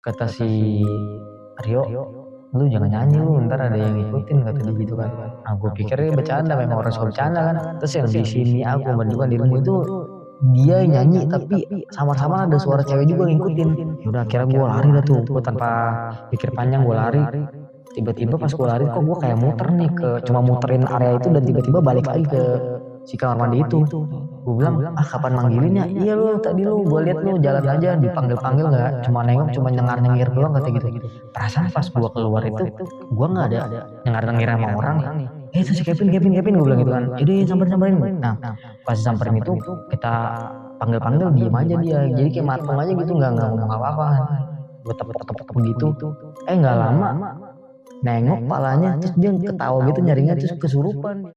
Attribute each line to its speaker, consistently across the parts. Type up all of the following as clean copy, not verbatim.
Speaker 1: Kata si Rio, lu jangan nyanyi lu, ntar ada yang ngikutin, kata dia gitu kan. Nah gue pikir dia bercanda, memang orang suka bercanda kan. Terus yang di sini aku menunjukkan dirimu itu dia nyanyi tapi sama-sama ada suara cewek juga ngikutin. Yaudah akhirnya gue lari dah tuh, gue tanpa pikir panjang gue lari. Tiba-tiba pas gue lari kok gue kayak muter nih ke, cuma muterin area itu dan tiba-tiba balik lagi ke si kamar mandi itu. Gue bilang, ah kapan manggilinnya? Iya lu tadi lu gue liat lu jalan aja dipanggil-panggil nggak, cuma nengok, cuma nyengar-nyengir doang kata gitu. Perasaan pas gue keluar itu gue nggak ada nyengar-nyengir sama orang nih. Itu si Kevin gue bilang gitu kan. Jadi samperin. Nah pas samperin itu kita panggil-panggil diem aja dia. Jadi kayak matung aja gitu, nggak ngomong apa-apa. Gue tepuk-tepuk begitu. Nggak lama nengok palanya terus dia ketawa gitu nyaringnya terus kesurupan.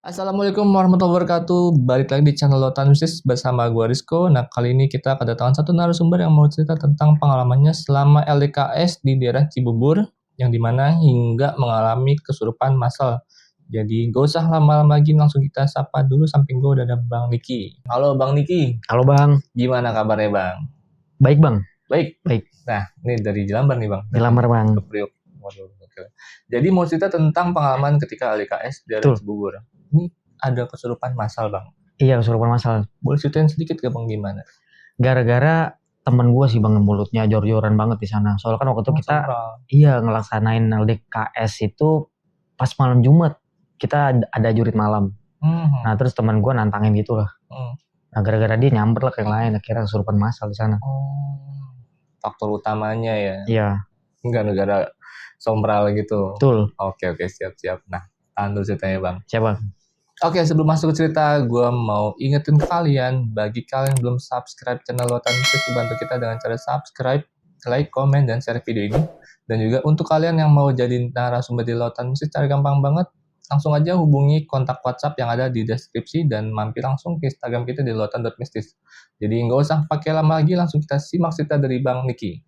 Speaker 2: Assalamualaikum warahmatullahi wabarakatuh. Balik lagi di channel Lautan Mistis bersama gue Rizko. Nah, kali ini kita kedatangan satu narasumber yang mau cerita tentang pengalamannya selama LDKS di daerah Cibubur, yang dimana hingga mengalami kesurupan massal. Jadi gak usah lama-lama lagi, langsung kita sapa dulu. Samping gue udah ada Bang Niki. Halo Bang Niki.
Speaker 1: Halo Bang.
Speaker 2: Gimana kabarnya Bang?
Speaker 1: Baik Bang.
Speaker 2: Baik.
Speaker 1: Baik.
Speaker 2: Nah, ini dari Jelambar nih Bang.
Speaker 1: Jelambar Bang.
Speaker 2: Priok. Waduh, oke. Jadi mau cerita tentang pengalaman ketika LDKS di daerah Cibubur. Ini ada kesurupan massal Bang.
Speaker 1: Iya, kesurupan massal.
Speaker 2: Boleh ceritain sedikit gak Bang gimana?
Speaker 1: Gara-gara temen gue sih Bang, mulutnya jor-joran banget di sana. Soalnya kan waktu itu kita ngelaksanain LDKS itu pas malam Jumat. Kita ada jurit malam. Nah terus teman gue nantangin gitu lah. Nah gara-gara dia nyamper lah ke yang lain, akhirnya kesurupan massal di sana.
Speaker 2: Faktor utamanya ya?
Speaker 1: Iya.
Speaker 2: Enggak negara sombral gitu?
Speaker 1: Betul.
Speaker 2: Oke, siap. Nah, tahan dulu ceritanya Bang.
Speaker 1: Siap Bang.
Speaker 2: Oke, sebelum masuk ke cerita, gue mau ingetin ke kalian, bagi kalian yang belum subscribe channel Lautan Mistis, bantu kita dengan cara subscribe, like, komen, dan share video ini. Dan juga untuk kalian yang mau jadi narasumber di Lautan Mistis, cara gampang banget, langsung aja hubungi kontak WhatsApp yang ada di deskripsi dan mampir langsung ke Instagram kita di lautan.mistis. Jadi nggak usah pakai lama lagi, langsung kita simak cerita dari Bang Niki.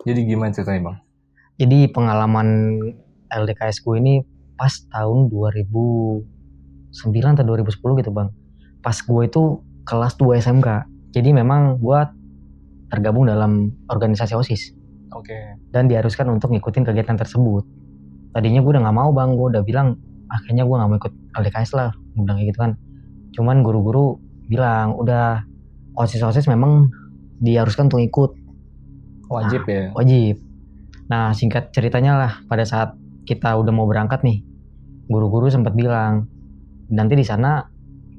Speaker 2: Jadi gimana ceritanya Bang?
Speaker 1: Jadi pengalaman LDKS gue ini pas tahun 2009 atau 2010 gitu Bang. Pas gue itu kelas 2 SMK. Jadi memang gue tergabung dalam organisasi OSIS.
Speaker 2: Oke.
Speaker 1: Dan diharuskan untuk ngikutin kegiatan tersebut. Tadinya gue udah gak mau Bang, gue udah bilang kayaknya gue gak mau ikut LDKS lah, gue bilang kayak gitu kan. Cuman guru-guru bilang udah OSIS memang diharuskan untuk ikut.
Speaker 2: Wajib ya?
Speaker 1: Wajib. Nah singkat ceritanya lah, pada saat kita udah mau berangkat nih, guru-guru sempat bilang nanti di sana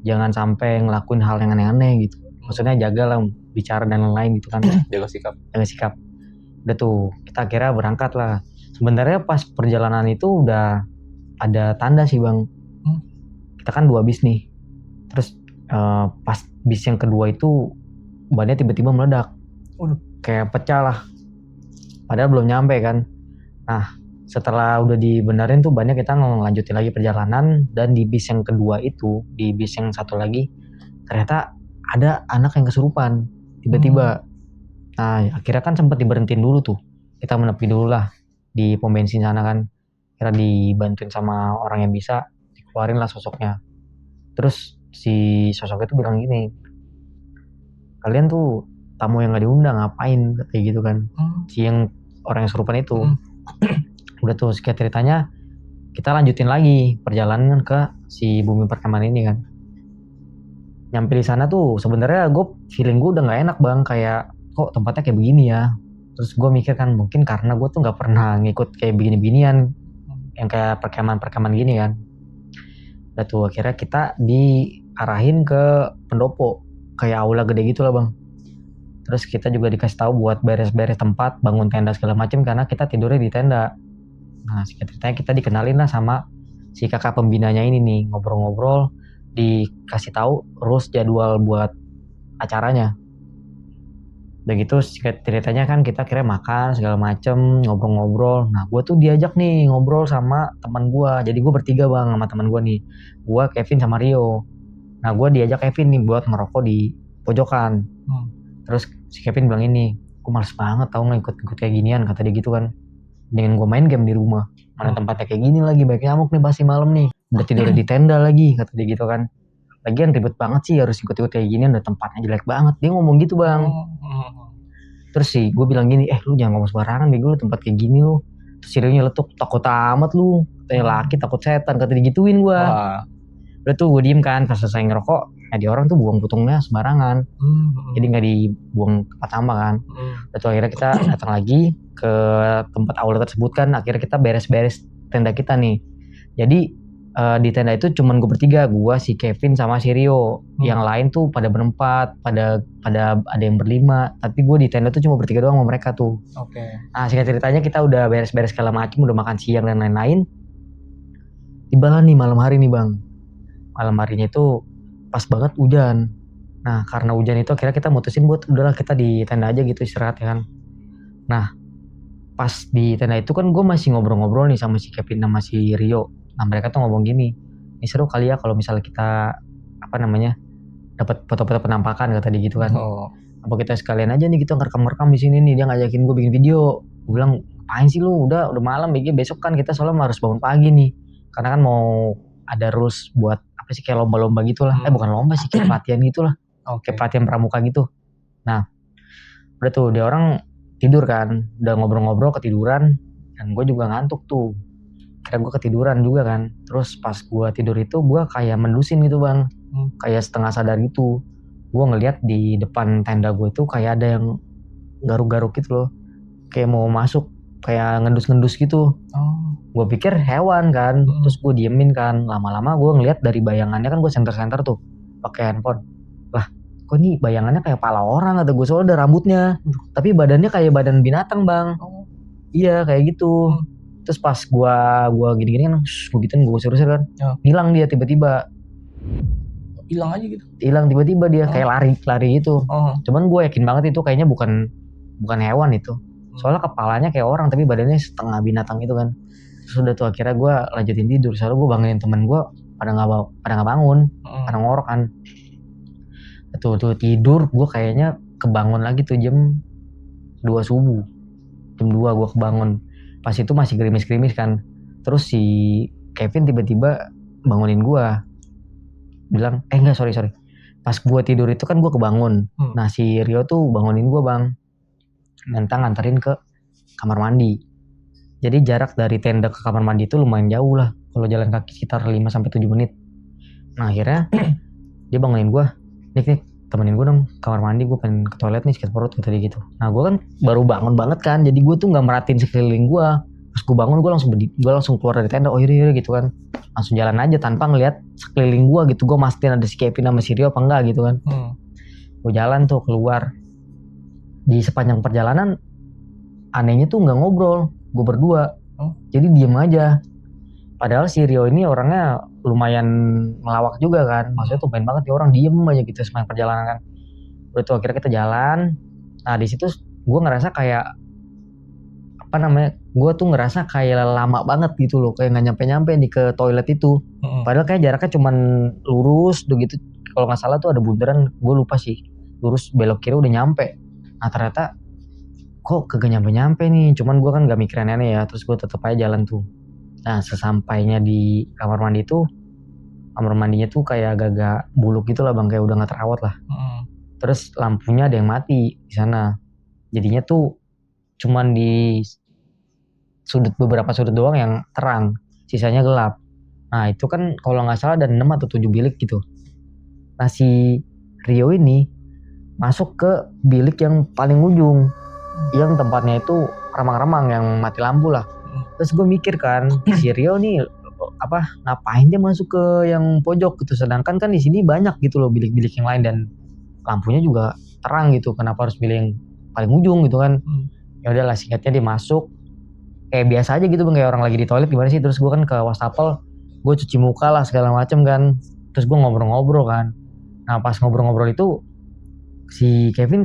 Speaker 1: jangan sampai ngelakuin hal yang aneh-aneh gitu. Maksudnya jagalah bicara dan lain-lain gitu kan.
Speaker 2: Jaga sikap.
Speaker 1: Udah tuh kita akhirnya berangkat lah. Sebenarnya pas perjalanan itu udah ada tanda sih Bang. Kita kan 2 bis nih. Terus pas bis yang kedua itu bannya tiba-tiba meledak. Kayak pecah lah. Padahal belum nyampe kan. Nah setelah udah dibenerin tuh bannya, kita ngelanjutin lagi perjalanan. Dan di bis yang kedua itu, di bis yang satu lagi, ternyata ada anak yang kesurupan tiba-tiba. Nah akhirnya kan sempat diberhentiin dulu tuh. Kita menepi dulu lah di pom bensin sana kan. Kira dibantuin sama orang yang bisa, dikeluarin lah sosoknya. Terus si sosoknya tuh bilang gini, kalian tuh tamu yang gak diundang ngapain, kayak gitu kan. Si yang orang yang kesurupan itu. Udah tuh sekian ceritanya, kita lanjutin lagi perjalanan ke si bumi perkemahan ini kan. Nyampe di sana tuh sebenarnya feeling gue udah gak enak Bang, kayak kok tempatnya kayak begini ya. Terus gue mikir kan mungkin karena gue tuh gak pernah ngikut kayak begini-beginian, yang kayak perkemahan gini kan. Udah tuh akhirnya kita diarahin ke pendopo, kayak aula gede gitu lah Bang. Terus kita juga dikasih tahu buat beres-beres tempat, bangun tenda segala macam, karena kita tidurnya di tenda. Nah ceritanya kita dikenalin lah sama si kakak pembinanya ini nih, ngobrol-ngobrol, dikasih tahu rules jadwal buat acaranya. Udah gitu singkat ceritanya kan kita kira makan segala macem, ngobrol-ngobrol. Nah gue tuh diajak nih ngobrol sama teman gue. Jadi gue bertiga bang sama teman gue nih. Gue, Kevin sama Rio. Nah gue diajak Kevin nih buat ngerokok di pojokan. Terus si Kevin bilang ini, gue males banget tau nggak ikut kayak ginian, kata dia gitu kan. Dengan gue main game di rumah, mana tempatnya kayak gini lagi, banyak nyamuk nih pasti malam nih. Udah tidur di tenda lagi, kata dia gitu kan. Lagian ribet banget sih harus ikut-ikut kayak ginian, udah tempatnya jelek banget. Dia ngomong gitu bang. Terus sih gue bilang gini, gue jangan ngomong sembarangan bego lu, tempat kayak gini lu. Terus si Rio nyeletuk, takut amat lu, katanya laki takut setan, kata digituin gue. Udah tuh gue diem kan, pas selesai ngerokok, dia orang tuh buang putungnya sembarangan. Jadi gak dibuang ke tempat sampah kan. Udah tuh akhirnya kita datang lagi ke tempat aula tersebut kan, akhirnya kita beres-beres tenda kita nih. Jadi di tenda itu cuman gue bertiga, gue, si Kevin sama si Rio. Yang lain tuh pada berempat, pada ada yang berlima, tapi gue di tenda tuh cuma bertiga doang sama mereka tuh. Nah singkat ceritanya kita udah beres-beres segala macam, udah makan siang dan lain-lain. Tibalah nih malam hari nih bang. Malam harinya itu pas banget hujan. Nah karena hujan itu akhirnya kita mutusin buat udahlah kita di tenda aja gitu istirahat ya kan. Nah pas di tenda itu kan gue masih ngobrol-ngobrol nih sama si Kevin sama si Rio. Nah mereka tuh ngomong gini, ini seru kali ya kalau misalnya kita dapat foto-foto penampakan, kata dia gitu kan. Apa kita sekalian aja nih kita ngerekam di sini nih. Dia ngajakin gue bikin video. Gue bilang ngapain sih lu, udah malam besok kan kita soalnya harus bangun pagi nih. Karena kan mau ada rules buat apa sih kayak lomba-lomba gitulah. Bukan lomba sih, kayak pelatihan gitulah. Kayak pelatihan pramuka gitu. Nah udah tuh dia orang tidur kan, udah ngobrol-ngobrol ketiduran, dan gue juga ngantuk tuh. Kira gue ketiduran juga kan. Terus pas gue tidur itu gue kayak mendusin gitu bang, kayak setengah sadar gitu. Gue ngeliat di depan tenda gue itu kayak ada yang garuk-garuk gitu loh, kayak mau masuk, kayak ngendus-ngendus gitu. Gue pikir hewan kan. Terus gue diemin kan. Lama-lama gue ngeliat dari bayangannya kan, gue center-center tuh pakai handphone. Lah kok ini bayangannya kayak pala orang, kata gue, soalnya ada rambutnya, tapi badannya kayak badan binatang bang. Iya kayak gitu. Terus pas gue gini-gini kan, gue gituin, gue usir-usir kan, hilang dia tiba-tiba.
Speaker 2: Hilang aja gitu?
Speaker 1: Hilang tiba-tiba dia, kayak lari gitu. Cuman gue yakin banget itu kayaknya bukan hewan itu. Soalnya kepalanya kayak orang tapi badannya setengah binatang itu kan. Terus udah tuh akhirnya gue lanjutin tidur. Soalnya gue bangunin temen gue pada nggak bangun, pada ngorok kan. Tuh tidur gue kayaknya kebangun lagi tuh jam 2 subuh. Jam 2 gue kebangun. Pas itu masih gerimis-gerimis kan. Terus si Kevin tiba-tiba bangunin gue. Bilang, enggak sorry. Pas gue tidur itu kan gue kebangun. Nah si Rio tuh bangunin gue bang. Minta nganterin ke kamar mandi. Jadi jarak dari tenda ke kamar mandi itu lumayan jauh lah. Kalau jalan kaki sekitar 5-7 menit. Nah akhirnya dia bangunin gue. Nik, temenin gue dong kamar mandi, gue pengen ke toilet nih, sakit perut, kata dia gitu. Nah gue kan baru bangun banget kan, jadi gue tuh nggak merhatiin sekeliling gue. Pas gue bangun gue langsung keluar dari tenda, iya gitu kan, langsung jalan aja tanpa ngeliat sekeliling gue gitu. Gue mastiin ada si Kevin sama si Rio apa enggak gitu kan. Gue jalan tuh keluar. Di sepanjang perjalanan anehnya tuh nggak ngobrol, gue berdua. Jadi diem aja. Padahal si Rio ini orangnya lumayan melawak juga kan. Maksudnya tuh main banget, dia orang diem aja gitu sepanjang perjalanan kan. Udah tuh akhirnya kita jalan. Nah di situ gue ngerasa kayak gue tuh ngerasa kayak lama banget gitu loh, kayak nggak nyampe nih ke toilet itu. Padahal kayak jaraknya cuman lurus udah gitu. Kalau nggak salah tuh ada bundaran, gue lupa sih. Lurus belok kiri udah nyampe. Nah ternyata kok kagak nyampe nih. Cuman gue kan nggak mikirin aneh ya. Terus gue tetep aja jalan tuh. Nah sesampainya di kamar mandi tuh, kamar mandinya tuh kayak agak buluk gitu lah bang, kayak udah nggak terawat lah. Terus lampunya ada yang mati di sana. Jadinya tuh cuman di beberapa sudut doang yang terang, sisanya gelap. Nah itu kan kalau nggak salah ada 6 atau 7 bilik gitu. Nah si Rio ini masuk ke bilik yang paling ujung, yang tempatnya itu remang-remang yang mati lampu lah. Terus gue mikir kan, si Rio nih ngapain dia masuk ke yang pojok gitu, sedangkan kan di sini banyak gitu loh bilik-bilik yang lain dan lampunya juga terang gitu, kenapa harus pilih yang paling ujung gitu kan. Ya udahlah singkatnya dia masuk kayak biasa aja gitu bang, kayak orang lagi di toilet gimana sih. Terus gue kan ke wastafel, gue cuci muka lah segala macem kan. Terus gue ngobrol-ngobrol kan. Nah pas ngobrol-ngobrol itu si Kevin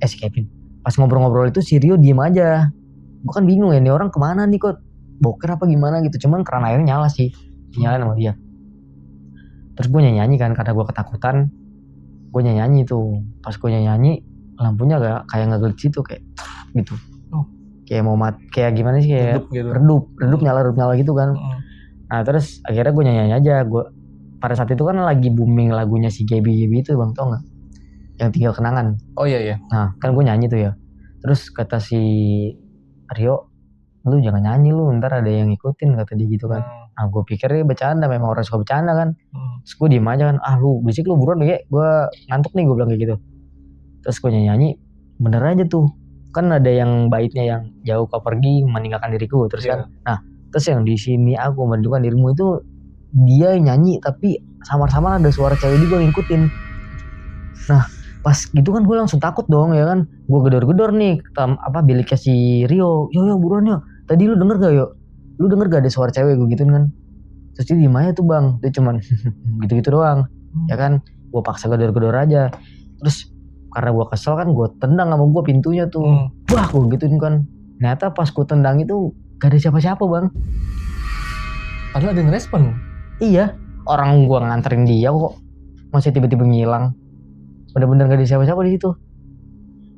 Speaker 1: si Kevin pas ngobrol-ngobrol itu si Rio diem aja. Gue kan bingung ya, ini orang kemana nih, kok boker apa gimana gitu. Cuman keran airnya nyala sih, nyalain sama dia. Terus gue nyanyi kan karena gue ketakutan. Gue nyanyi tuh, pas gue nyanyi lampunya kayak ngegelit situ kayak gitu. Kayak mau kayak gimana sih, kayak redup nyala gitu kan. Nah terus akhirnya gue nyanyi aja. Gue pada saat itu kan lagi booming lagunya si Gaby itu bang, tau nggak? Yang Tinggal Kenangan.
Speaker 2: Oh iya.
Speaker 1: Nah kan gue nyanyi tuh ya. Terus kata si Rio, lu jangan nyanyi lu, ntar ada yang ngikutin, kata dia gitu kan. Nah gue pikir dia bercanda, memang orang suka bercanda kan. Terus gue diem aja kan, lu berisik lu, buruan deh, gue ngantuk nih, gue bilang kayak gitu. Terus gue nyanyi, bener aja tuh. Kan ada yang baitnya yang jauh kau pergi meninggalkan diriku, terus kan. Nah terus yang di sini aku menunjukkan dirimu itu dia nyanyi tapi samar-samar ada suara cewek juga ngikutin. Nah pas gitu kan gue langsung takut dong ya kan. Gue gedor-gedor nih biliknya si Rio. Yo buruan yo, tadi lu denger gak yo? Lu denger gak ada suara cewek gue gituin kan. Terus dia diem aja tuh bang, dia cuman gitu-gitu doang. Ya kan gue paksa gedor-gedor aja. Terus karena gue kesel kan, gue tendang sama gue pintunya tuh. Wah gue gituin kan. Ternyata pas gue tendang itu gak ada siapa-siapa bang.
Speaker 2: Padahal ada yang respon.
Speaker 1: Iya, orang gue nganterin dia kok masih tiba-tiba ngilang. Bener-bener gak ada siapa-siapa di situ.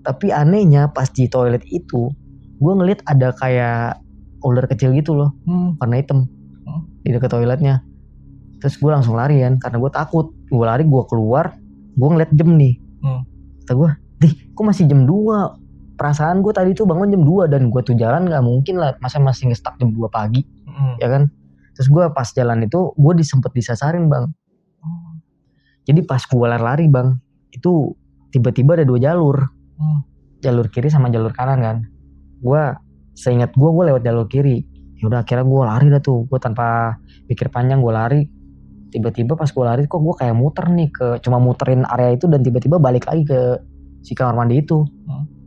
Speaker 1: Tapi anehnya pas di toilet itu, gue ngeliat ada kayak ular kecil gitu loh, warna hitam di dekat toiletnya. Terus gue langsung lari kan, karena gue takut. Gue lari, gue keluar, gue ngeliat jam nih. Kata gue, kok masih jam 2? Perasaan gue tadi tuh bangun jam 2 dan gue tuh jalan gak mungkin lah, masa masih nge-stuck jam 2 pagi, ya kan? Terus gue pas jalan itu, gue sempet disasarin bang. Jadi pas gue lari bang, itu tiba-tiba ada 2 jalur. Jalur kiri sama jalur kanan kan. Seingat gue lewat jalur kiri. Yaudah akhirnya gue lari dah tuh. Gue tanpa pikir panjang gue lari. Tiba-tiba pas gue lari kok gue kayak muter nih, cuma muterin area itu dan tiba-tiba balik lagi ke si kamar mandi itu.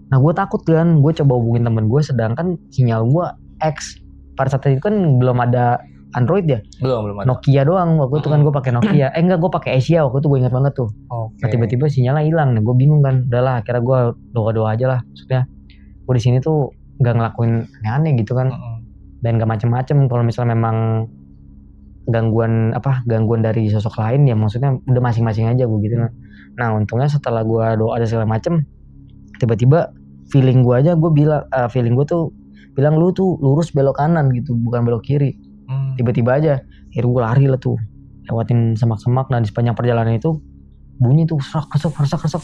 Speaker 1: Nah gue takut kan, gue coba hubungin temen gue, sedangkan sinyal gue X. Pada saat itu kan belum ada Android ya,
Speaker 2: belum ada.
Speaker 1: Nokia doang waktu itu kan, gue pakai Nokia. Gue pakai Asia waktu itu, gue ingat banget tuh. Nah tiba-tiba sinyalnya hilang, gue bingung kan. Udahlah akhirnya gue doa-doa aja lah. Maksudnya gue di sini tuh nggak ngelakuin aneh-aneh gitu kan, dan gak macem-macem. Kalau misalnya memang gangguan dari sosok lain ya, maksudnya udah masing-masing aja gue gitu. Nah untungnya setelah gue doa dan segala macem, tiba-tiba feeling gue tuh bilang lu tuh lurus belok kanan gitu, bukan belok kiri. Tiba-tiba aja akhirnya gue lari lah tuh, lewatin semak-semak. Nah di sepanjang perjalanan itu bunyi tuh serak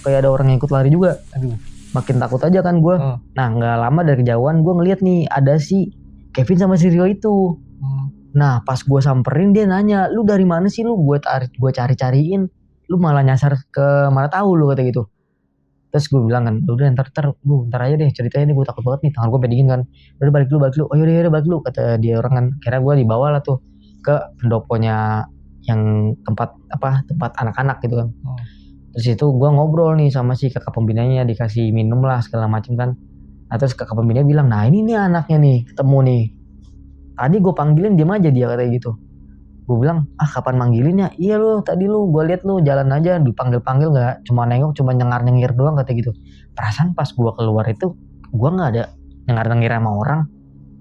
Speaker 1: kayak ada orang yang ikut lari juga. Aduh, makin takut aja kan gue. Nah nggak lama dari kejauhan gue ngeliat nih ada si Kevin sama si Rio itu. Nah pas gue samperin, dia nanya, lu dari mana sih lu? Gue cari-cariin, lu malah nyasar ke mana tahu lu, kata gitu. Terus gue bilang kan, udah ntar aja deh ceritanya nih, gue takut banget nih, tangan gue pedingin kan. Udah balik lu. Oh yaudah balik lu, kata dia orang kan. Kira gue dibawa lah tuh ke pendoponya yang tempat anak-anak gitu kan. Terus itu gue ngobrol nih sama si kakak pembinanya, dikasih minum lah segala macem kan. Nah terus kakak pembina bilang, nah ini nih anaknya nih, ketemu nih. Tadi gue panggilin diem aja dia, katanya gitu. Gue bilang, kapan manggilinnya? Iya lu, tadi gue lihat lu jalan aja, dipanggil-panggil gak, cuma nengok, cuma nyengir doang, kata gitu. Perasaan pas gue keluar itu, gue gak ada nyengir sama orang.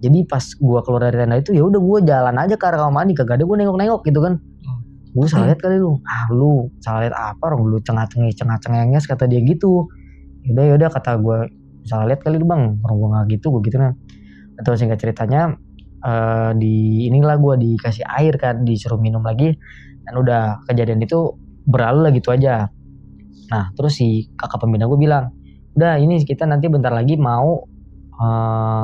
Speaker 1: Jadi pas gue keluar dari tenda itu, ya udah gue jalan aja ke arah kamar mandi, kagak ada gue nengok-nengok gitu kan. Gue salah lihat kali lu. Lu salah lihat apa, orang lu cengah-cengenges, kata dia gitu. Yaudah kata gue, salah lihat kali lu bang, orang gue gak gitu, gue gitu kan. Atau singkat ceritanya, inilah gue dikasih air kan, disuruh minum lagi, dan udah kejadian itu berlalu lah gitu aja. Nah terus si kakak pembina gue bilang, udah ini kita nanti bentar lagi mau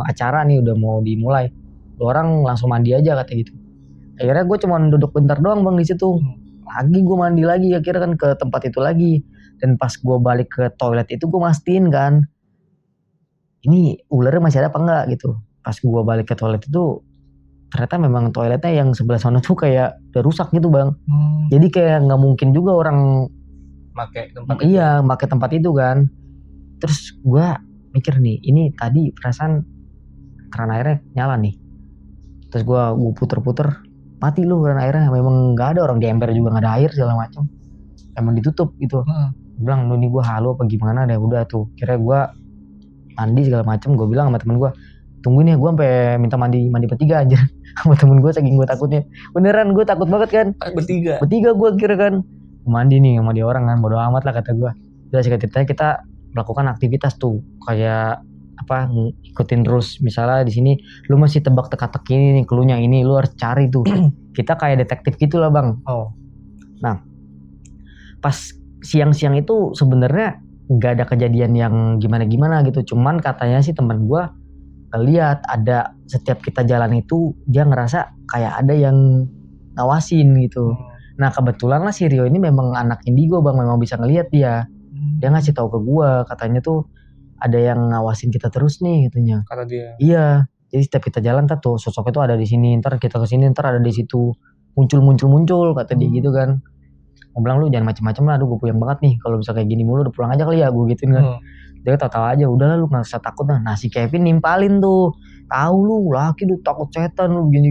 Speaker 1: acara nih, udah mau dimulai, lu orang langsung mandi aja, kata gitu. Akhirnya gue cuma duduk bentar doang bang di situ. Lagi gue mandi lagi akhirnya kan ke tempat itu lagi. Dan pas gue balik ke toilet itu gue mastiin kan, ini ularnya masih ada apa enggak gitu. Pas gue balik ke toilet itu, ternyata memang toiletnya yang sebelah sana tuh kayak udah rusak gitu bang. Jadi kayak nggak mungkin juga orang pakai tempat itu kan. Terus gue mikir nih, ini tadi perasaan keran airnya nyala nih. Terus gue puter-puter, mati lu keran airnya. Memang nggak ada, orang di ember juga nggak ada air segala macam, emang ditutup gitu. bilang lu nih gue halu apa gimana deh, udah tuh kira gue mandi segala macem. Gue bilang sama temen gue, tungguin ya, gue sampai minta mandi bertiga aja sama temen gue saking gue takutnya. Beneran gue takut banget kan,
Speaker 2: Bertiga.
Speaker 1: gue kira kan mandi nih sama dia orang kan, bodo amat lah kata gue. Udah singkat ceritanya kita melakukan aktivitas tuh kayak apa, ikutin terus. Misalnya di sini lu masih tebak teka-teki ini nih, cluenya ini lu harus cari tuh. Kita kayak detektif gitu lah bang.
Speaker 2: Oh.
Speaker 1: Nah pas siang-siang itu sebenarnya nggak ada kejadian yang gimana-gimana gitu, cuman katanya sih teman gue lihat ada setiap kita jalan itu dia ngerasa kayak ada yang ngawasin gitu. Nah kebetulan lah si Rio ini memang anak indigo bang, memang bisa ngelihat dia ngasih tahu ke gue katanya tuh ada yang ngawasin kita terus nih katanya.
Speaker 2: Kata dia.
Speaker 1: Iya, jadi setiap kita jalan tuh sosok itu ada di sini, ntar kita ke sini, ntar ada di situ, muncul kata dia gitu kan. Gue bilang lu jangan macem-macem lah, aduh gue puyeng banget nih kalau bisa kayak gini mulu, udah pulang aja kali ya, gue gituin kan. Dia tahu aja, udah lah lu nggak usah takut lah. Nah si Kevin nimpalin tuh, tahu lu laki lu takut setan lu gini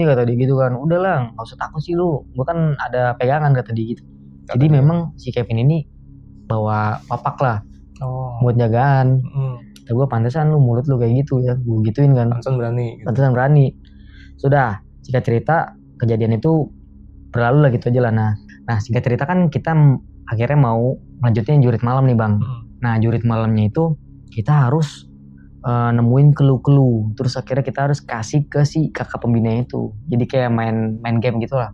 Speaker 1: kata dia gitu kan. Udahlah nggak usah takut sih lu, gue kan ada pegangan kata dia gitu. Jadi memang si Kevin ini bawa papak lah buat jagaan. Kata gue pantesan lu mulut lu kayak gitu ya, gue gituin kan. Pantesan berani. Sudah singkat cerita kejadian itu berlalu lah gitu aja lah. Nah singkat cerita kan kita akhirnya mau lanjutin jurit malam nih bang. Nah jurit malamnya itu kita harus nemuin clue-clue, terus akhirnya kita harus kasih ke si kakak pembina itu. Jadi kayak main game gitu lah.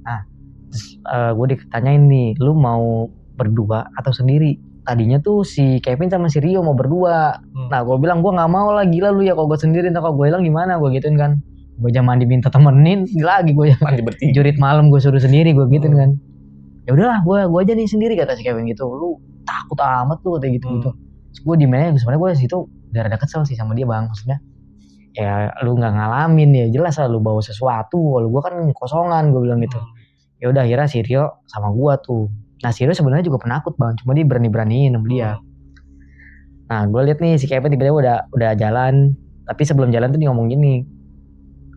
Speaker 1: Nah terus gue ditanyain nih, lu mau berdua atau sendiri? Tadinya tuh si Kevin sama si Rio mau berdua. Nah gue bilang gue nggak mau lah, gila lu ya kalau gue sendiri, ntar kalau gue hilang gimana, gue gituin kan. Gue aja mandi minta temenin, lagi gue
Speaker 2: mandi bertiga.
Speaker 1: Jurit malam gue suruh sendiri, gue gituin kan. Ya udahlah gue aja nih sendiri kata si Kevin gitu. Lu takut amat lu kata gitu. Terus gue dimana sebenarnya gue situ udah rada kesel sih sama dia bang, maksudnya ya lu nggak ngalamin ya jelas lah lu bawa sesuatu, kalau gue kan kosongan, gue bilang gitu. Ya udah akhirnya si Rio sama gue tuh. Nah si Rio sebenarnya juga penakut bang, cuma dia berani-beraniin sama dia. Nah gue lihat nih si Kevin tiba-tiba udah jalan, tapi sebelum jalan tuh dia ngomong gini,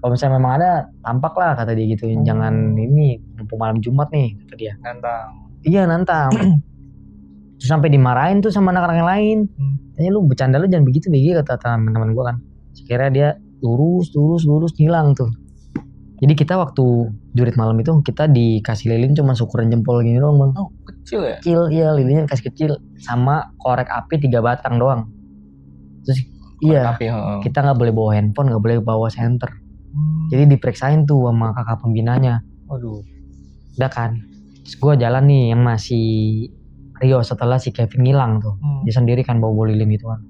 Speaker 1: kalau misalnya memang ada tampak lah kata dia gitu, jangan ini mumpung malam Jumat nih kata dia.
Speaker 2: Nantang.
Speaker 1: Iya nantang. Terus sampai dimarahin tuh sama anak-anak yang lain. Tanya lu bercanda lu jangan begitu kata teman-teman gue kan. Sekiranya dia lurus hilang tuh. Jadi kita waktu jurit malam itu kita dikasih lilin cuma syukuran jempol gini doang bang.
Speaker 2: Oh kecil ya?
Speaker 1: Kecil, iya lilinnya kasih kecil, sama korek api 3 batang doang. Terus korek api, kita nggak boleh bawa handphone, nggak boleh bawa senter. Jadi diperiksain tuh sama kakak pembinanya.
Speaker 2: Waduh.
Speaker 1: Udah kan. Terus gue jalan nih yang masih Rio setelah si Kevin ngilang tuh. Dia sendiri kan bawa lilin gitu kan.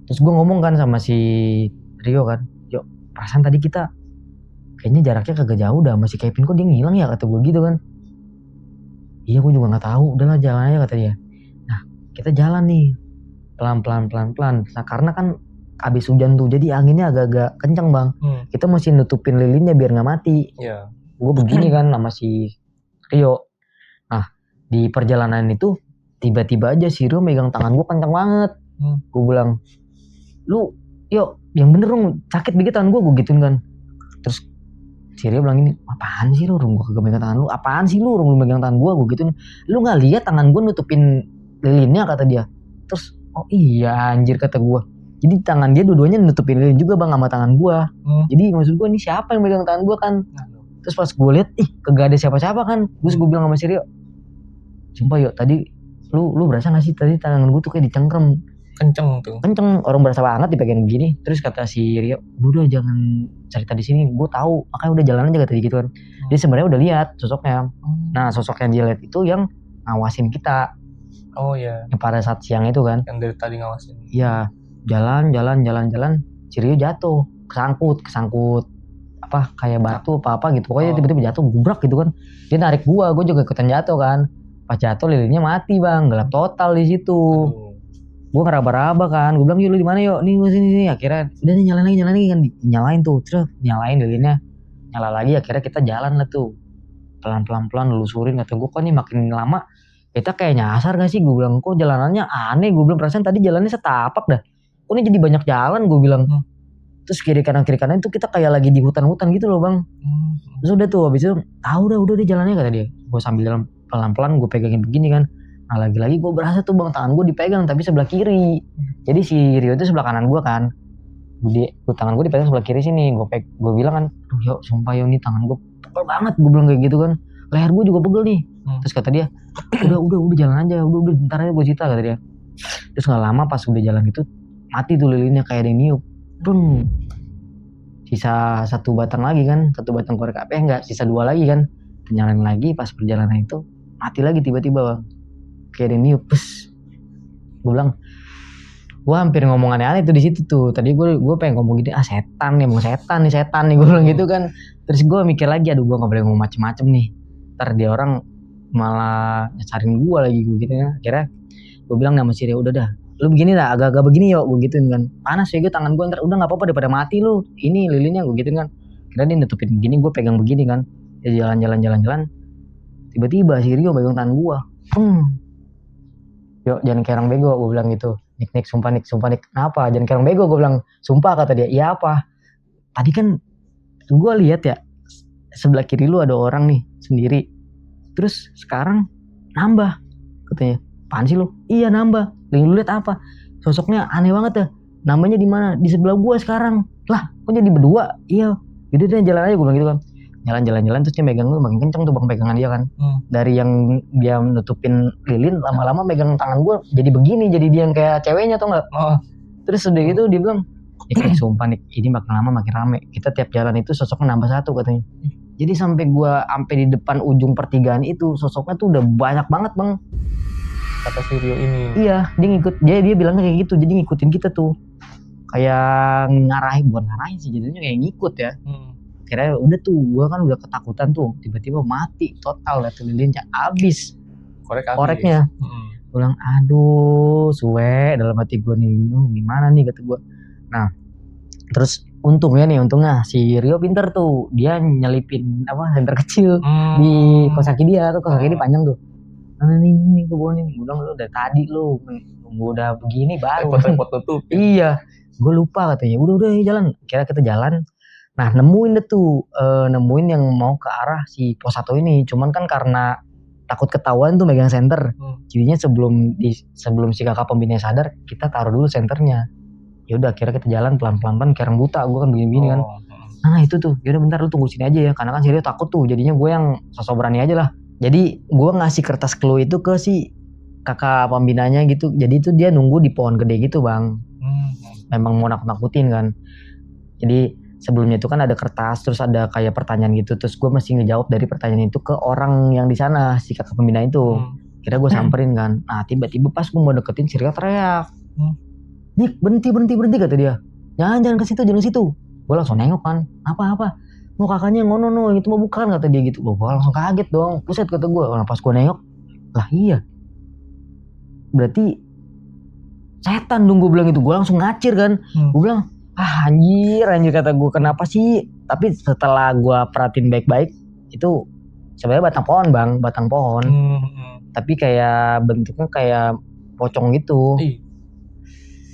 Speaker 1: Terus gue ngomong kan sama si Rio kan, yuk perasaan tadi kita kayaknya jaraknya kagak jauh dah sama si Kevin, kok dia ngilang ya kata gue gitu kan. Iya gue juga gak tahu, udahlah jalan aja kata dia. Nah kita jalan nih pelan-pelan. Nah karena kan habis hujan tuh jadi anginnya agak-agak kencang bang. Kita mesti nutupin lilinnya biar gak mati. Gue begini kan sama si Rio. Nah di perjalanan itu tiba-tiba aja si Rio megang tangan gue kencang banget. Gue bilang, lu yuk yang bener dong, sakit dikit tangan gue gituin kan. Terus si Rio bilang ini, apaan sih lu, gue kagak megang tangan lu, apaan sih lu megang tangan gue gituin. Lu gak lihat tangan gue nutupin lilinnya kata dia. Terus oh iya anjir kata gue. Jadi tangan dia dua-duanya nutupin lilin juga bang sama tangan gue. Jadi maksud gue ini siapa yang megang tangan gue kan. Terus pas gue lihat kagak ada siapa-siapa kan. Terus gue bilang sama si Rio, sumpah yuk tadi lu berasa gak sih tadi tangan gue tuh kayak dicengkrem. Kenceng, orang berasa banget dipegang begini. Terus kata si Rio, udah jangan cerita di sini, gue tahu, makanya udah jalan aja kata dia gitu kan. Dia sebenarnya udah lihat sosoknya. Nah sosok yang dia lihat itu yang ngawasin kita.
Speaker 2: Oh iya.
Speaker 1: Yang pada saat siang itu kan.
Speaker 2: Yang dari tadi ngawasin.
Speaker 1: Iya, jalan. Si Rio jatuh, kesangkut apa kayak batu apa gitu. Pokoknya tiba-tiba jatuh, gubrak gitu kan. Dia narik gue juga ikutan jatuh kan. Pas jatuh lilinnya mati bang, gelap total di situ. Gue ngeraba-raba kan, gue bilang yuk lu di mana yuk, nih gue sini. Akhirnya udah nih nyalain lagi kan, nyalain tuh, terus nyalain lilinnya, nyala lagi. Akhirnya kita jalan lah tuh, pelan-pelan lusurin. Kata gue kok nih makin lama kita kayak nyasar gak sih, gue bilang kok jalanannya aneh. Gue bilang perasaan tadi jalannya setapak dah, kok ini jadi banyak jalan gue bilang. Terus kiri kanan itu kita kayak lagi di hutan gitu loh bang. Terus udah tuh habis itu tahu udah jalannya kata dia. Gue sambil jalan pelan-pelan gue pegangin begini kan. Nah lagi-lagi gue berasa tuh bang tangan gue dipegang tapi sebelah kiri. Jadi si Rio itu sebelah kanan gue kan. Tangan gue dipegang sebelah kiri sini. Gue bilang kan, "Duh, Yo, sumpah Yo nih tangan gue pegel banget." Gue bilang kayak gitu kan. Leher gue juga pegel nih. Terus kata dia, udah jalan aja, udah bentar aja gue cerita kata dia. Terus nggak lama pas udah jalan gitu mati tuh lilinnya kayak ada yang niup. Brum. Sisa 1 batang lagi kan, 1 batang korek api enggak, sisa 2 lagi kan. Nyalain lagi pas perjalanan itu mati lagi tiba-tiba bang. Kayak ada yang niup. Gue bilang, gue hampir ngomong aneh-aneh tuh di situ tuh. Tadi gue pengen ngomong gini, setan nih, setan nih gue bilang gitu kan. Terus gue mikir lagi, aduh gue nggak boleh ngomong macem-macem nih. Ntar dia orang malah nyacarin gue lagi gue gitu kan. Akhirnya gue bilang sama si Ria, udah dah, lu begini dah, agak-agak begini yuk, gue gituin kan. Panas ya gue tangan gue, ntar udah nggak apa-apa daripada mati lu. Ini lilinnya gue gituin kan. Kira dia nutupin begini, gue pegang begini kan. Dia jalan. Tiba-tiba si Rio pegang tangan gue. Yuk jangan kerang bego, gue bilang gitu. Nik, sumpah nik. Kenapa? Jangan kerang bego, gue bilang. Sumpah kata dia. Iya apa? Tadi kan gue lihat ya, sebelah kiri lu ada orang nih sendiri. Terus sekarang nambah katanya. Apaan sih lu? Iya nambah. Lu lihat apa? Sosoknya aneh banget ya. Namanya di mana? Di sebelah gua sekarang. Lah, kok jadi berdua? Iya. Jadi dia jalan aja, gua bilang gitu kan. Jalan terus dia megang lu makin kenceng tuh bang pegangan dia kan. Dari yang dia nutupin lilin lama-lama megang tangan gua jadi begini, jadi dia yang kayak ceweknya tau enggak? Terus udah gitu dia bilang, "Nik, sumpah nik, ini makin lama makin rame. Kita tiap jalan itu sosoknya nambah 1 katanya." Jadi sampai di depan ujung pertigaan itu sosoknya tuh udah banyak banget bang.
Speaker 2: Kata si Rio ini.
Speaker 1: Iya, dia bilangnya kayak gitu, jadi ngikutin kita tuh. Kayak bukan ngarahin sih, jadinya kayak ngikut ya. Kira udah tuh, gua kan udah ketakutan tuh, tiba-tiba mati total, lihat lilinnya habis. Koreknya. Gua bilang, aduh, suwe dalam hati gua nih, gimana nih kata gua. Nah, terus untungnya si Rio pinter tuh, dia nyelipin senter kecil di kos kaki dia, tuh kos kaki dia panjang tuh. Nah ini gue bawa nih, gue bilang lu dari tadi lu udah begini baru.
Speaker 2: Repot tutup.
Speaker 1: Iya, gue lupa katanya. Udah jalan. Kira kita jalan. Nah nemuin yang mau ke arah si pos 1 ini. Cuman kan karena takut ketahuan tuh megang senter. Jadinya sebelum si kakak pembina sadar, kita taruh dulu senternya. Ya udah, kira kita jalan pelan-pelan kira buta. Gue kan begini kan. Nah itu tuh, yaudah bentar lu tunggu sini aja ya. Karena kan si Rio takut tuh. Jadinya gue yang sosok berani aja lah. Jadi gue ngasih kertas clue itu ke si kakak pembinanya gitu. Jadi itu dia nunggu di pohon gede gitu bang. Memang mau nakut-nakutin kan. Jadi sebelumnya itu kan ada kertas, terus ada kayak pertanyaan gitu. Terus gue mesti ngejawab dari pertanyaan itu ke orang yang di sana, si kakak pembina itu. Kira gue samperin kan. Nah tiba-tiba pas gue mau deketin, si Rio teriak. "Nik, berhenti kata dia. Jangan ke situ, jangan ke situ." Gue langsung nengok kan. Apa? "Mau kakaknya ngono no, itu mah bukan," kata dia gitu. Gue langsung kaget dong. Buset kata gue. Nah, pas gue nengok, lah iya. Berarti setan dong, gue bilang itu. Gue langsung ngacir kan. Gue bilang, anjir kata gue, kenapa sih? Tapi setelah gue perhatiin baik-baik, itu sebenarnya batang pohon. Tapi kayak bentuknya kayak pocong gitu.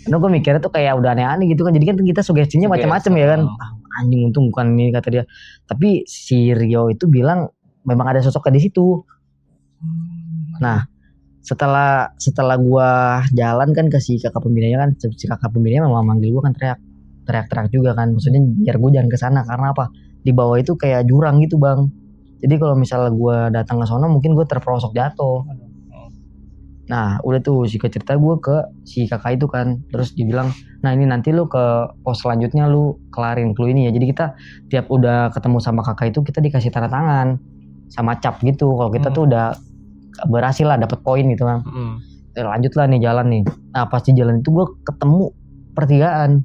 Speaker 1: Karena gue mikirnya tuh kayak udah aneh-aneh gitu kan. Jadi kan kita sugestinya macam-macam ya kan. Anjing, untung bukan ini kata dia. Tapi si Rio itu bilang memang ada sosoknya di situ. Nah setelah gua jalan kan ke si kakak pembinanya kan, si kakak pembinanya memang manggil gua kan teriak juga kan, maksudnya biar gua jangan ke sana. Karena apa, di bawah itu kayak jurang gitu bang. Jadi kalau misalnya gua datang ke sana mungkin gua terperosok jatuh. Nah udah tuh si cerita gue ke si kakak itu kan. Terus dibilang, nah ini nanti lu ke pos selanjutnya lu kelarin clue ini ya. Jadi kita tiap udah ketemu sama kakak itu kita dikasih tanda tangan sama cap gitu. Kalau kita tuh udah berhasil lah dapet poin gitu kan. Lanjut lah nih jalan nih. Nah pas di jalan itu gue ketemu pertigaan.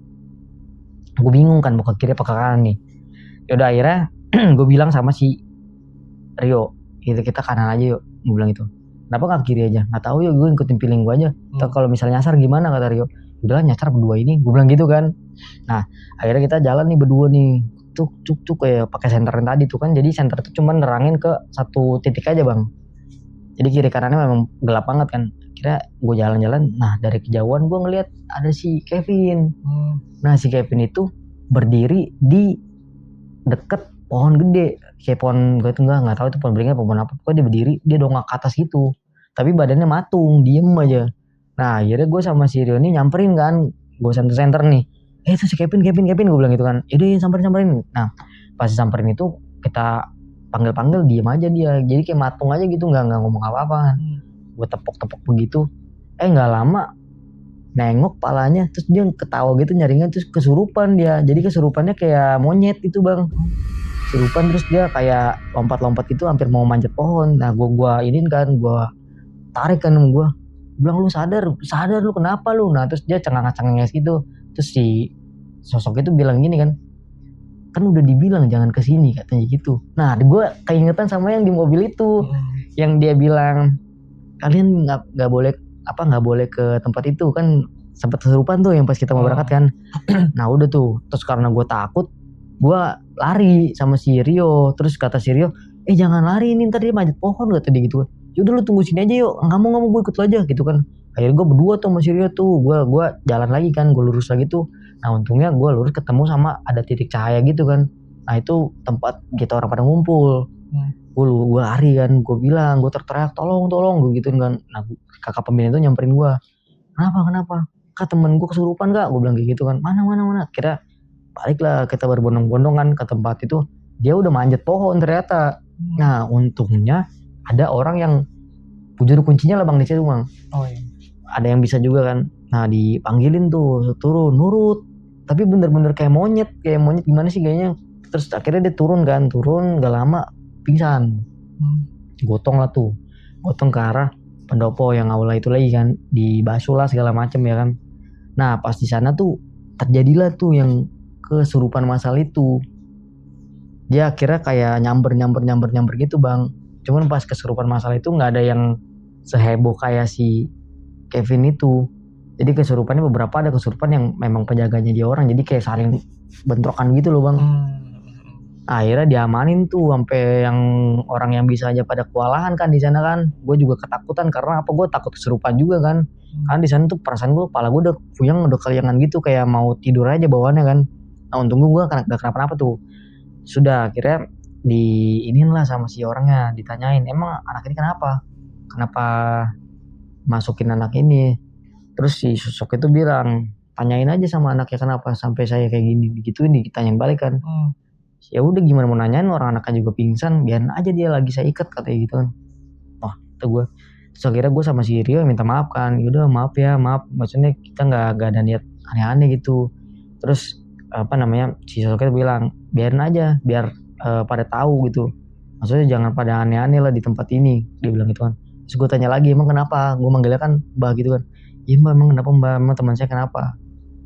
Speaker 1: Gue bingung kan mau ke kiri apa ke kanan nih. Yaudah akhirnya gue bilang sama si Rio, kita kanan aja yuk. Gue bilang itu. Kenapa gak kiri aja? Gak tahu ya, gue ngikutin feeling gue aja. Kalau misalnya nyasar gimana kata Rio? Udah nyasar berdua ini, gue bilang gitu kan. Nah akhirnya kita jalan nih berdua nih, cuk kayak pakai senteran tadi tuh kan. Jadi senter itu cuma nerangin ke satu titik aja bang. Jadi kiri kanannya memang gelap banget kan. Kira gue jalan-jalan, nah dari kejauhan gue ngeliat ada si Kevin. Nah si Kevin itu berdiri di deket pohon gede, kayak pohon gue itu nggak tahu itu pohon beringin pohon apa. Pokoknya dia berdiri, dia dongak ke atas gitu. tapi badannya matung, diem aja. Nah akhirnya gue sama si Rio ini nyamperin kan, gue center nih, itu si Kevin gue bilang gitu kan, yaudah samperin. Nah pas disamperin itu kita panggil diem aja dia, jadi kayak matung aja gitu, nggak ngomong apa-apa kan. Gue tepok begitu, nggak lama nengok palanya, terus dia ketawa gitu nyaringin, terus kesurupan dia. Jadi kesurupannya kayak monyet itu bang, kesurupan terus dia kayak lompat-lompat gitu hampir mau manjat pohon. Nah gua iniin kan, gua tarik kan, gua bilang lu sadar lu kenapa lu. Nah terus dia cengenges gitu, terus si sosok itu bilang gini kan udah dibilang jangan kesini katanya gitu. Nah gua keingetan sama yang di mobil itu, yang dia bilang kalian nggak boleh ke tempat itu kan, sempat kesurupan tuh yang pas kita mau berangkat kan. Nah udah tuh, terus karena gue takut, gue lari sama si Rio. Terus kata si Rio, jangan lari ini ntar dia manjat pohon kata dia gitu kan. Yaudah lu tunggu sini aja yuk, nggak mau gue ikut lu aja gitu kan. Akhirnya gue berdua tuh sama si Rio tuh, gue jalan lagi kan, gue lurus lagi tuh. Nah untungnya gue lurus ketemu sama ada titik cahaya gitu kan. Nah itu tempat kita orang pada ngumpul. Gue lari kan, gue bilang, gue teriak tolong gue gituin kan. Nah kakak pembina itu nyamperin gue, kenapa kak temen gue kesurupan kak, gue bilang kayak gitu kan. Mana kira baliklah kita berbondong-bondong kan ke tempat itu, dia udah manjat pohon ternyata. Nah untungnya ada orang yang juru kuncinya lah bang di situ bang. Ada yang bisa juga kan. Nah dipanggilin tuh turun, nurut, tapi bener-bener kayak monyet gimana sih kayaknya. Terus akhirnya dia turun gak lama pingsan. Gotong ke arah pendopo yang aula itu lagi kan, dibasuh lah segala macem ya kan. Nah pas di sana tuh terjadilah tuh yang kesurupan masal itu. Dia akhirnya kayak nyamber gitu bang. Cuman pas kesurupan masal itu nggak ada yang seheboh kayak si Kevin itu. Jadi kesurupannya beberapa ada kesurupan yang memang penjaganya dia orang, jadi kayak saling bentrokan gitu loh bang. Akhirnya diamanin tuh sampai yang orang yang bisa aja pada kewalahan kan di sana kan. Gue juga ketakutan karena gue takut kesurupan juga kan. Kan di sana tuh perasaan gue, kepala gue udah puyeng, udah keliangan gitu, kayak mau tidur aja bawaannya kan. Nah untung gue gak kenapa-napa tuh. Sudah akhirnya diinin lah sama si orangnya, ditanyain emang anak ini kenapa masukin anak ini. Terus si sosok itu bilang, tanyain aja sama anaknya kenapa sampai saya kayak gini, digituin, ditanyain balik kan. Ya udah gimana mau nanyain, orang anaknya juga pingsan, biarin aja dia lagi saya ikat katanya gitu kan. Wah itu gue, terus akhirnya gue sama si Rio minta maaf kan. Yaudah maaf maksudnya kita nggak ada niat aneh-aneh gitu. Terus si sosok itu bilang biarin aja biar pada tahu gitu, maksudnya jangan pada aneh-aneh lah di tempat ini, dia bilang gitu kan. Terus gue tanya lagi emang kenapa, gue manggilnya kan mbak gitu kan. Iya mbak, emang kenapa mbak, emang teman saya kenapa,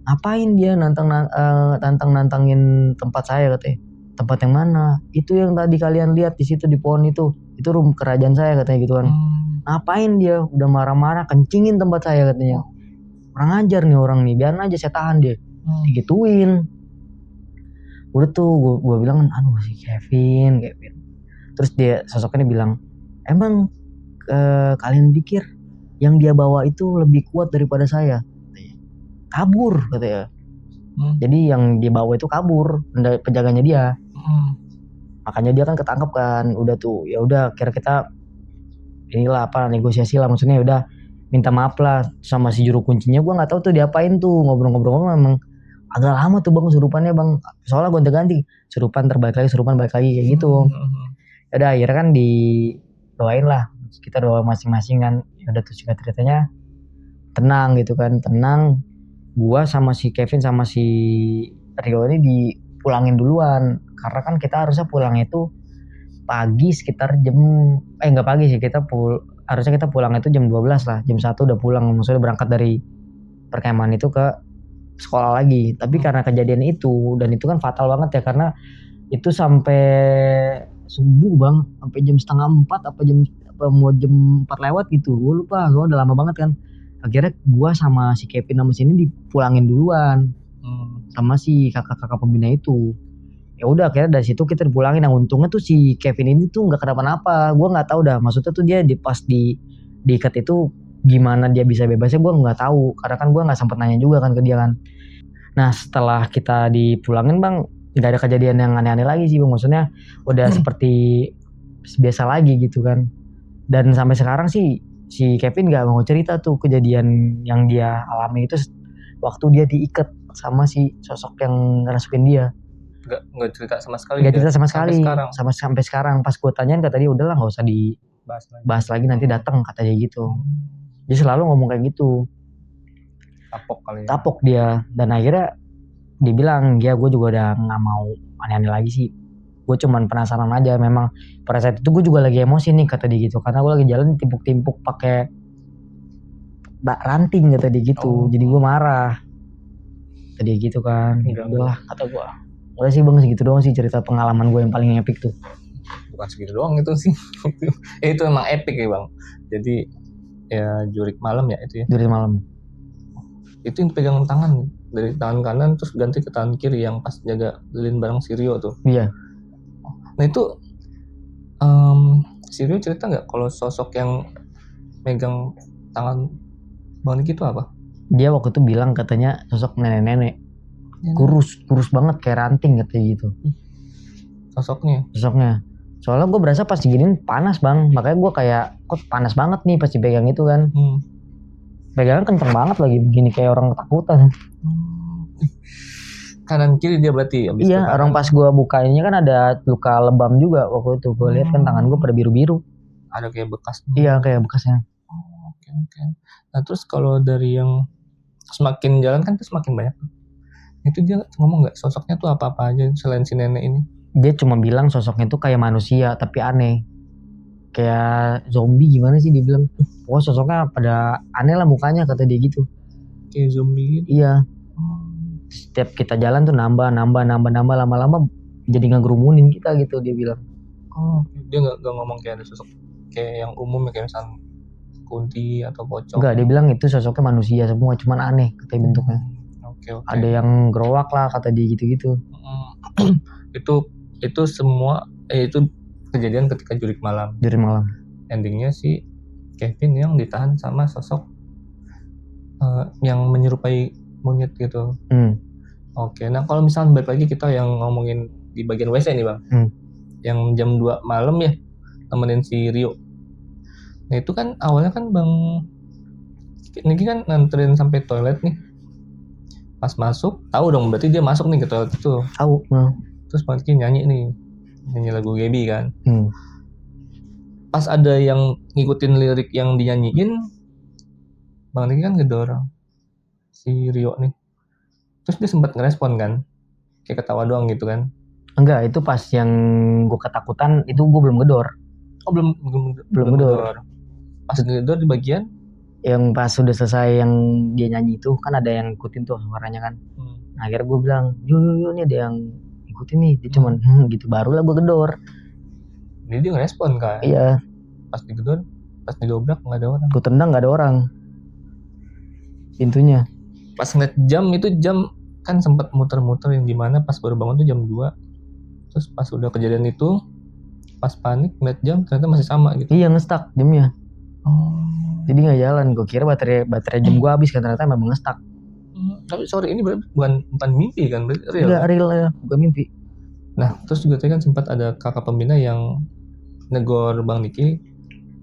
Speaker 1: ngapain dia nantangin tempat saya katanya. Tempat yang mana? Itu yang tadi kalian lihat di situ di pohon itu room kerajaan saya katanya gitu kan. Ngapain dia? Udah marah-marah kencingin tempat saya katanya. Kurang ajar nih orang nih, biarin aja saya tahan dia. Digituin. Udah tuh gue bilang aduh si Kevin. Terus dia sosoknya bilang, emang kalian pikir yang dia bawa itu lebih kuat daripada saya? Kabur katanya. Jadi yang dia bawa itu kabur, penjaganya dia. Makanya dia kan ketangkep kan. Udah tuh ya udah kira kita inilah negosiasi lah, maksudnya udah minta maaf lah sama si juru kuncinya. Gue nggak tahu tuh diapain tuh, ngobrol-ngobrol memang agak lama tuh bang surupannya bang, soalnya gonta-ganti surupan balik lagi kayak gitu. Ya udah akhirnya kan didoain lah, kita doa masing-masing kan. Ya udah tuh singkat ceritanya tenang gitu kan, gua sama si Kevin sama si Rio ini dipulangin duluan, karena kan kita harusnya pulang itu pagi sekitar jam nggak pagi sih, harusnya kita pulang itu jam 12 lah, jam 1 udah pulang, maksudnya berangkat dari perkemahan itu ke sekolah lagi. Tapi karena kejadian itu, dan itu kan fatal banget ya, karena itu sampai subuh bang, sampai jam 3:30 mau jam 4 lewat gitu, gue lupa, gue udah lama banget kan. Akhirnya gue sama si Kevin sama sini dipulangin duluan sama si kakak-kakak pembina itu. Ya udah akhirnya dari situ kita dipulangin. Nah untungnya tuh si Kevin ini tuh nggak kenapa-napa. Gue nggak tahu dah, maksudnya tuh dia pas diikat itu gimana dia bisa bebasnya, gue nggak tahu karena kan gue nggak sempet nanya juga kan ke dia kan. Nah setelah kita dipulangin bang, nggak ada kejadian yang aneh-aneh lagi sih bang, maksudnya udah seperti biasa lagi gitu kan. Dan sampai sekarang sih si Kevin nggak mau cerita tuh kejadian yang dia alami itu waktu dia diikat sama si sosok yang ngerasukin dia.
Speaker 2: Nggak cerita sama sekali.
Speaker 1: Nggak cerita sama
Speaker 2: sampai
Speaker 1: sekali.
Speaker 2: sekarang.
Speaker 1: Sampai sekarang. Pas gue tanyain kata dia udahlah nggak usah dibahas lagi nanti datang kata dia gitu. Dia selalu ngomong kayak gitu.
Speaker 2: Tapok kali ya.
Speaker 1: Tapok dia. Dan akhirnya dia bilang ya gue juga udah nggak mau aneh-aneh lagi sih. Gue cuman penasaran aja. Memang pada saat itu gue juga lagi emosi nih kata dia gitu. Karena gue lagi jalan timpuk-timpuk pakai ranting kata dia gitu. Jadi gue marah. Kata dia gitu kan. Udahlah kata gue. Udah sih bang segitu doang sih cerita pengalaman gue yang paling epic tuh.
Speaker 2: Bukan segitu doang itu sih. Itu emang epic ya bang. Jadi ya jurik malam ya itu ya.
Speaker 1: Jurik malam.
Speaker 2: Itu yang pegang tangan dari tangan kanan terus ganti ke tangan kiri yang pas jaga lilin bareng si Rio tuh.
Speaker 1: Iya.
Speaker 2: Nah itu si Rio cerita nggak kalau sosok yang megang tangan Bang Niki itu apa?
Speaker 1: Dia waktu itu bilang katanya sosok nenek-nenek. Kurus banget kayak ranting katanya gitu.
Speaker 2: Sosoknya.
Speaker 1: Soalnya gue berasa pas diginiin panas bang. Makanya gue kayak kok panas banget nih pas dipegang itu kan. Pegangan kenceng banget lagi begini kayak orang ketakutan.
Speaker 2: Kanan kiri dia berarti.
Speaker 1: Iya orang pas gue bukanya kan ada luka lebam juga waktu itu. Gue lihat kan tangan gue pada biru-biru.
Speaker 2: Ada kayak bekas.
Speaker 1: Iya kayak bekasnya.
Speaker 2: Oke. Nah terus kalau dari yang semakin jalan kan semakin banyak. Itu dia ngomong nggak sosoknya tuh apa-apa aja selain si nenek ini?
Speaker 1: Dia cuma bilang sosoknya tuh kayak manusia tapi aneh. Kayak zombie gimana sih dia bilang. Oh sosoknya pada aneh lah mukanya kata dia gitu.
Speaker 2: Kayak zombie gitu?
Speaker 1: Iya. Setiap kita jalan tuh nambah lama-lama jadi ngegerumunin kita gitu dia bilang.
Speaker 2: Dia nggak ngomong kayak ada sosok kayak yang umum ya kayak misalnya kunti atau pocong?
Speaker 1: Enggak, dia bilang itu sosoknya manusia semua cuman aneh katanya bentuknya.
Speaker 2: Oke.
Speaker 1: Ada yang gerowak lah kata dia gitu-gitu.
Speaker 2: Itu semua itu kejadian ketika jurik malam. Endingnya si Kevin yang ditahan sama sosok yang menyerupai monyet gitu. Oke, nah kalau misalnya balik lagi kita yang ngomongin di bagian WC nih bang. Yang jam 2 malam ya temenin si Rio. Nah itu kan awalnya kan bang Niki kan nganterin sampai toilet nih. Pas masuk, tahu dong berarti dia masuk nih ke toilet itu.
Speaker 1: Tahu.
Speaker 2: Terus Bang Niki nyanyi lagu Gaby kan. Pas ada yang ngikutin lirik yang dinyanyiin, Bang Niki kan ngedorong si Rio nih. Terus dia sempat ngerespon kan, kayak ketawa doang gitu kan.
Speaker 1: Enggak, itu pas yang gue ketakutan itu gue belum gedor.
Speaker 2: Oh belum gedor. Pas gedor di bagian
Speaker 1: yang pas sudah selesai yang dia nyanyi itu kan ada yang ikutin tuh suaranya kan. Nah, akhirnya gue bilang yuk nih ada yang ikutin nih. Dia cuman gitu barulah gue gedor.
Speaker 2: Jadi dia ngerespon kan.
Speaker 1: Iya.
Speaker 2: Pas digedor, pas didobrak nggak ada orang.
Speaker 1: Gue tendang nggak ada orang pintunya.
Speaker 2: Pas ngeliat jam itu jam kan sempat muter-muter yang dimana pas baru bangun tuh jam 2. Terus pas udah kejadian itu pas panik ngeliat jam ternyata masih sama gitu.
Speaker 1: Iya ngestak jamnya. Jadi nggak jalan. Gue kira baterai jam gue habis kan ternyata memang ngestak.
Speaker 2: Tapi sorry ini bukan mimpi kan, real.
Speaker 1: Enggak real ya, bukan mimpi.
Speaker 2: Nah terus juga tadi kan sempat ada kakak pembina yang negor Bang Niki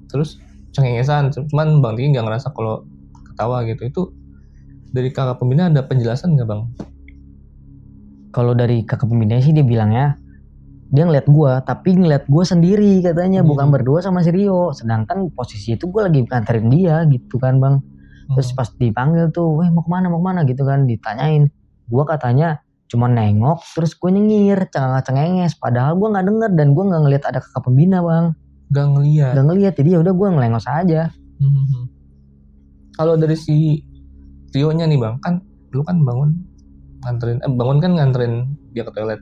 Speaker 2: terus cengengesan, cuman Bang Niki nggak ngerasa kalau ketawa gitu. Itu dari kakak pembina ada penjelasan nggak Bang?
Speaker 1: Kalau dari kakak pembina sih dia bilangnya dia ngeliat gue, tapi ngeliat gue sendiri katanya, bukan berdua sama si Rio. Sedangkan posisi itu gue lagi nganterin dia gitu kan bang. Terus pas dipanggil tuh, mau kemana gitu kan, ditanyain. Gue katanya cuma nengok, terus gue nyengir, cengenges. Padahal gue nggak denger dan gue nggak ngeliat ada kakak pembina bang.
Speaker 2: Gak ngeliat,
Speaker 1: jadi ya udah gue ngelengos aja.
Speaker 2: Kalau dari si Rio-nya nih bang, kan dulu kan bangun kan nganterin dia ke toilet.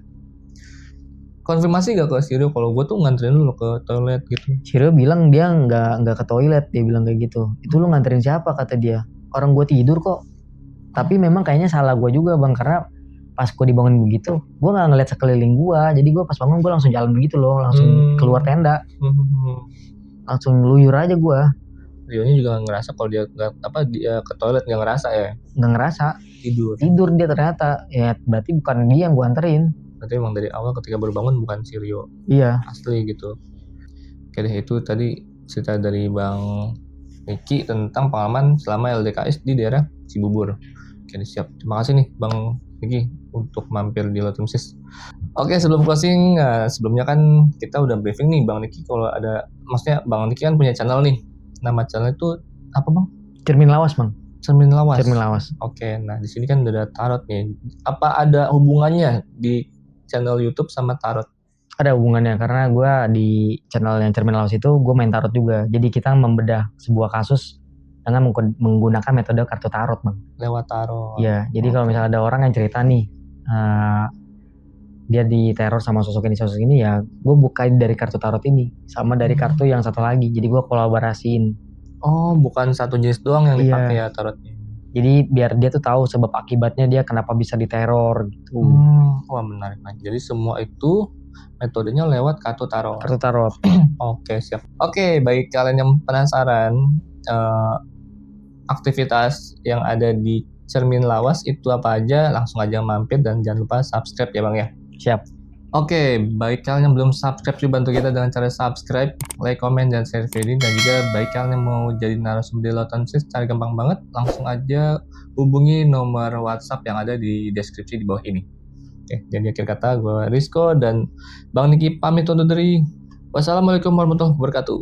Speaker 2: Konfirmasi gak ke si Rio kalau gue tuh nganterin lu ke toilet gitu?
Speaker 1: Si Rio bilang dia nggak ke toilet, dia bilang kayak gitu. Itu lu nganterin siapa kata dia? Orang gue tidur kok. Tapi memang kayaknya salah gue juga bang, karena pas gue dibangun begitu, gue nggak ngeliat sekeliling gue. Jadi gue pas bangun gue langsung jalan begitu loh, langsung keluar tenda, langsung luyur aja gue.
Speaker 2: Rio-nya juga nggak ngerasa kalau dia ke toilet, nggak ngerasa ya?
Speaker 1: Nggak ngerasa. Tidur dia ternyata. Ya berarti bukan dia yang gue anterin.
Speaker 2: Berarti emang dari awal ketika baru bangun bukan si Rio.
Speaker 1: Iya.
Speaker 2: Asli gitu. Oke deh, itu tadi cerita dari Bang Niki tentang pengalaman selama LDKS di daerah Cibubur. Oke, siap. Terima kasih nih Bang Niki untuk mampir di Lotumsis. Oke, sebelum closing, sebelumnya kan kita udah briefing nih Bang Niki kalau ada, maksudnya Bang Niki kan punya channel nih. Nama channel itu apa Bang?
Speaker 1: Cermin Lawas bang.
Speaker 2: Cermin Lawas.
Speaker 1: Cermin Lawas.
Speaker 2: Oke, nah di sini kan udah ada tarot nih. Apa ada hubungannya di channel YouTube sama tarot?
Speaker 1: Ada hubungannya karena gue di channel yang Cermin Lawas itu gue main tarot juga. Jadi kita membedah sebuah kasus dengan menggunakan metode kartu tarot bang.
Speaker 2: Lewat tarot.
Speaker 1: Iya, jadi kalau misalnya ada orang yang cerita nih, dia diteror sama sosok ini ya, gue bukain dari kartu tarot ini, sama dari kartu yang satu lagi. Jadi gue kolaborasiin.
Speaker 2: Oh, bukan satu jenis doang yang dipakai ya tarotnya.
Speaker 1: Jadi biar dia tuh tahu sebab akibatnya dia kenapa bisa diteror gitu.
Speaker 2: Wah menarik. Nah, jadi semua itu metodenya lewat kartu tarot.
Speaker 1: Kartu tarot.
Speaker 2: Oke, siap. Oke, bagi kalian yang penasaran aktivitas yang ada di Cermin Lawas itu apa aja, langsung aja mampir dan jangan lupa subscribe ya Bang ya.
Speaker 1: Siap.
Speaker 2: Oke, bagi kalian yang belum subscribe, juga bantu kita dengan cara subscribe, like, comment, dan share video ini. Dan juga bagi kalian yang mau jadi narasumber di Lotumsis, cara gampang banget, langsung aja hubungi nomor WhatsApp yang ada di deskripsi di bawah ini. Oke, jadi akhir kata gue Rizko dan Bang Niki pamit undur diri. Wassalamualaikum warahmatullahi wabarakatuh.